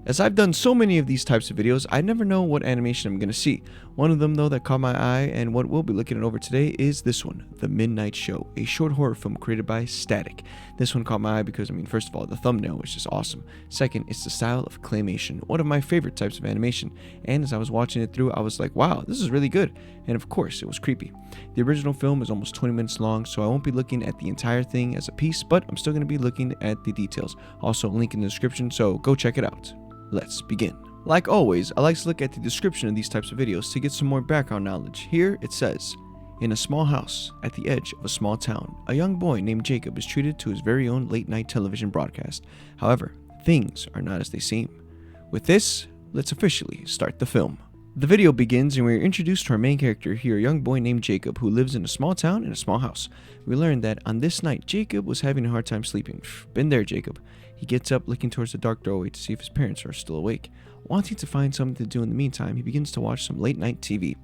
As I've done so many of these types of videos, I never know what animation I'm going to see. One of them though that caught my eye and what we'll be looking at over today is this one, The Midnight Show, a short horror film created by Static. This one caught my eye because, first of all, the thumbnail was just awesome. Second, it's the style of claymation, one of my favorite types of animation. And as I was watching it through, I was like, wow, this is really good. And of course, it was creepy. The original film is almost 20 minutes long, so I won't be looking at the entire thing as a piece, but I'm still going to be looking at the details. Also, link in the description, so go check it out. Let's begin. Like always, I like to look at the description of these types of videos to get some more background knowledge. Here it says, in a small house at the edge of a small town, a young boy named Jacob is treated to his very own late-night television broadcast. However, things are not as they seem. With this, let's officially start the film. The video begins and we are introduced to our main character here, a young boy named Jacob who lives in a small town in a small house. We learn that on this night, Jacob was having a hard time sleeping. Been there, Jacob. He gets up looking towards the dark doorway to see if his parents are still awake. Wanting to find something to do in the meantime, he begins to watch some late-night TV.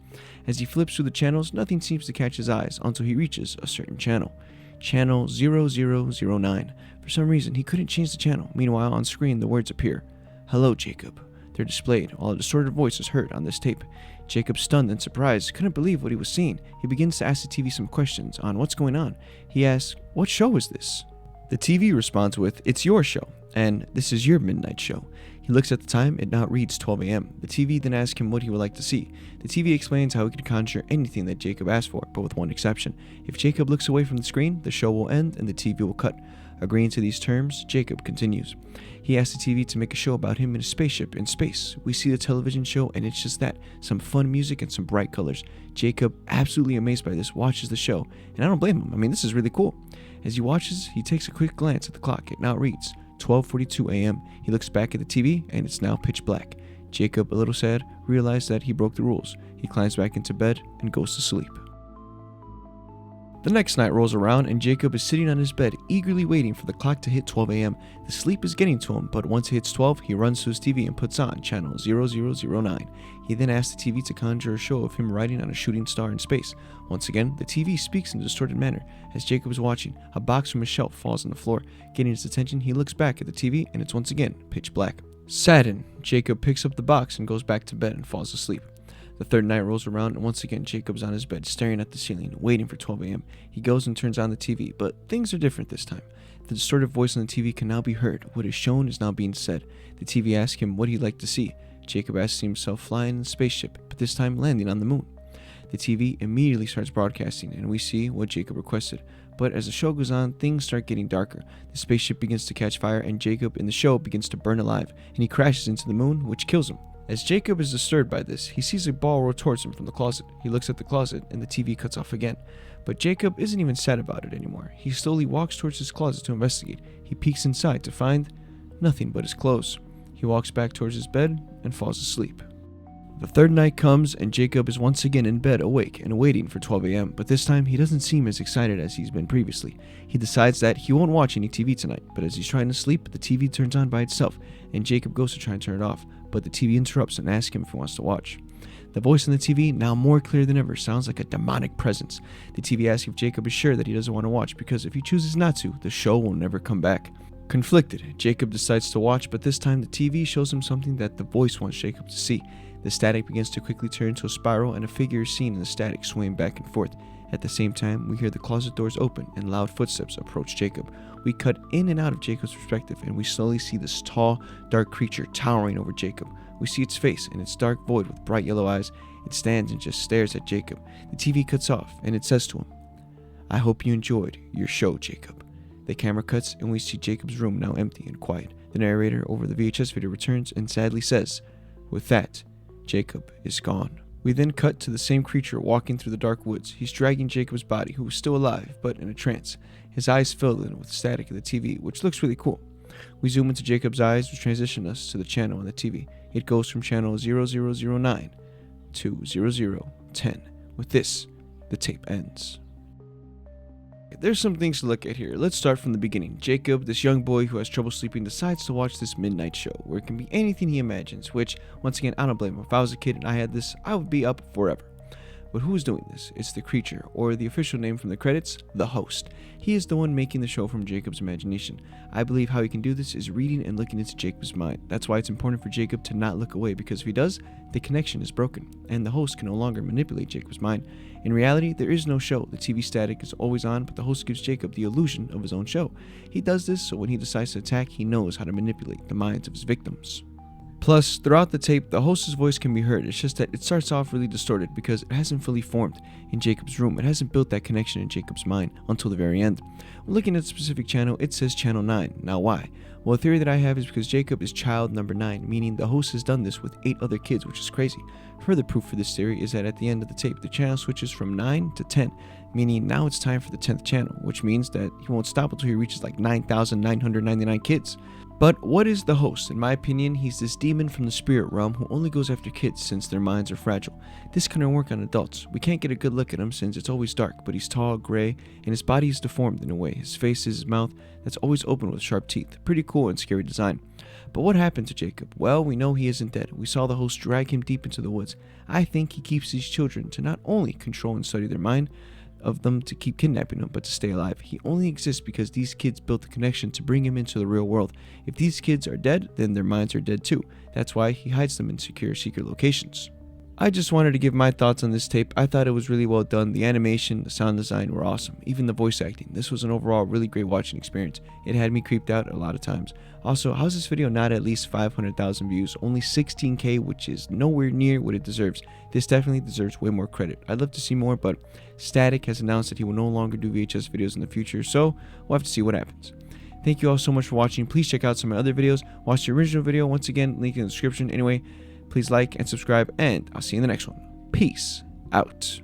As he flips through the channels, nothing seems to catch his eyes until he reaches a certain channel. Channel 0009. For some reason, he couldn't change the channel. Meanwhile, on screen, the words appear. Hello, Jacob. They're displayed, while a distorted voice is heard on this tape. Jacob, stunned and surprised, couldn't believe what he was seeing. He begins to ask the TV some questions on what's going on. He asks, what show is this? The TV responds with, it's your show, and this is your midnight show. He looks at the time, it now reads 12 a.m. The TV then asks him what he would like to see. The TV explains how he could conjure anything that Jacob asked for, but with one exception. If Jacob looks away from the screen, the show will end and the TV will cut. Agreeing to these terms, Jacob continues. He asks the TV to make a show about him in a spaceship in space. We see the television show and it's just that, some fun music and some bright colors. Jacob, absolutely amazed by this, watches the show, and I don't blame him. This is really cool. As he watches, he takes a quick glance at the clock. It now reads 12:42 a.m. He looks back at the TV and it's now pitch black. Jacob, a little sad, realized that he broke the rules. He climbs back into bed and goes to sleep. The next night rolls around and Jacob is sitting on his bed, eagerly waiting for the clock to hit 12 a.m. The sleep is getting to him, but once it hits 12, he runs to his TV and puts on channel 0009. He then asks the TV to conjure a show of him riding on a shooting star in space. Once again, the TV speaks in a distorted manner. As Jacob is watching, a box from a shelf falls on the floor. Getting his attention, he looks back at the TV and it's once again pitch black. Saddened, Jacob picks up the box and goes back to bed and falls asleep. The third night rolls around and once again Jacob's on his bed staring at the ceiling, waiting for 12 a.m. He goes and turns on the TV, but things are different this time. The distorted voice on the TV can now be heard. What is shown is now being said. The TV asks him what he'd like to see. Jacob asks himself flying in a spaceship, but this time landing on the moon. The TV immediately starts broadcasting and we see what Jacob requested. But as the show goes on, things start getting darker. The spaceship begins to catch fire and Jacob in the show begins to burn alive and he crashes into the moon, which kills him. As Jacob is disturbed by this, he sees a ball roll towards him from the closet. He looks at the closet and the TV cuts off again. But Jacob isn't even sad about it anymore. He slowly walks towards his closet to investigate. He peeks inside to find nothing but his clothes. He walks back towards his bed and falls asleep. The third night comes and Jacob is once again in bed awake and waiting for 12 a.m. But this time he doesn't seem as excited as he's been previously. He decides that he won't watch any TV tonight, but as he's trying to sleep, the TV turns on by itself and Jacob goes to try and turn it off, but the TV interrupts and asks him if he wants to watch. The voice on the TV, now more clear than ever, sounds like a demonic presence. The TV asks if Jacob is sure that he doesn't want to watch because if he chooses not to, the show will never come back. Conflicted, Jacob decides to watch, but this time the TV shows him something that the voice wants Jacob to see. The static begins to quickly turn into a spiral and a figure is seen in the static swaying back and forth. At the same time, we hear the closet doors open and loud footsteps approach Jacob. We cut in and out of Jacob's perspective and we slowly see this tall, dark creature towering over Jacob. We see its face and its dark void with bright yellow eyes. It stands and just stares at Jacob. The TV cuts off and it says to him, I hope you enjoyed your show, Jacob. The camera cuts and we see Jacob's room now empty and quiet. The narrator over the VHS video returns and sadly says, with that, Jacob is gone. We then cut to the same creature walking through the dark woods. He's dragging Jacob's body, who is still alive, but in a trance. His eyes fill in with static of the TV, which looks really cool. We zoom into Jacob's eyes, which transition us to the channel on the TV. It goes from channel 0009 to 0010. With this, the tape ends. There's some things to look at here. Let's start from the beginning. Jacob, this young boy who has trouble sleeping, decides to watch this midnight show where it can be anything he imagines, which, once again, I don't blame him. If I was a kid and I had this, I would be up forever. But who is doing this? It's the creature, or the official name from the credits, the host. He is the one making the show from Jacob's imagination. I believe how he can do this is reading and looking into Jacob's mind. That's why it's important for Jacob to not look away, because if he does, the connection is broken, and the host can no longer manipulate Jacob's mind. In reality, there is no show. The TV static is always on, but the host gives Jacob the illusion of his own show. He does this so when he decides to attack, he knows how to manipulate the minds of his victims. Plus, throughout the tape, the host's voice can be heard. It's just that it starts off really distorted because it hasn't fully formed in Jacob's room. It hasn't built that connection in Jacob's mind until the very end. When looking at the specific channel, it says channel 9. Now why? Well, a theory that I have is because Jacob is child number 9, meaning the host has done this with 8 other kids, which is crazy. Further proof for this theory is that at the end of the tape, the channel switches from 9 to 10, meaning now it's time for the 10th channel, which means that he won't stop until he reaches like 9,999 kids. But what is the host? In my opinion, he's this demon from the spirit realm who only goes after kids since their minds are fragile. This couldn't work on adults. We can't get a good look at him since it's always dark, but he's tall, gray, and his body is deformed in a way. His face is his mouth that's always open with sharp teeth. Pretty cool and scary design. But what happened to Jacob? Well, we know he isn't dead. We saw the host drag him deep into the woods. I think he keeps these children to not only control and study their mind of them to keep kidnapping them, but to stay alive. He only exists because these kids built the connection to bring him into the real world. If these kids are dead, then their minds are dead too. That's why he hides them in secure locations. I just wanted to give my thoughts on this tape. I thought it was really well done. The animation, the sound design were awesome. Even the voice acting. This was an overall really great watching experience. It had me creeped out a lot of times. Also, how's this video not at least 500,000 views? Only 16k, which is nowhere near what it deserves. This definitely deserves way more credit. I'd love to see more, but Static has announced that he will no longer do VHS videos in the future, so we'll have to see what happens. Thank you all so much for watching. Please check out some of my other videos. Watch the original video. Once again, link in the description. Anyway, please like and subscribe, and I'll see you in the next one. Peace out.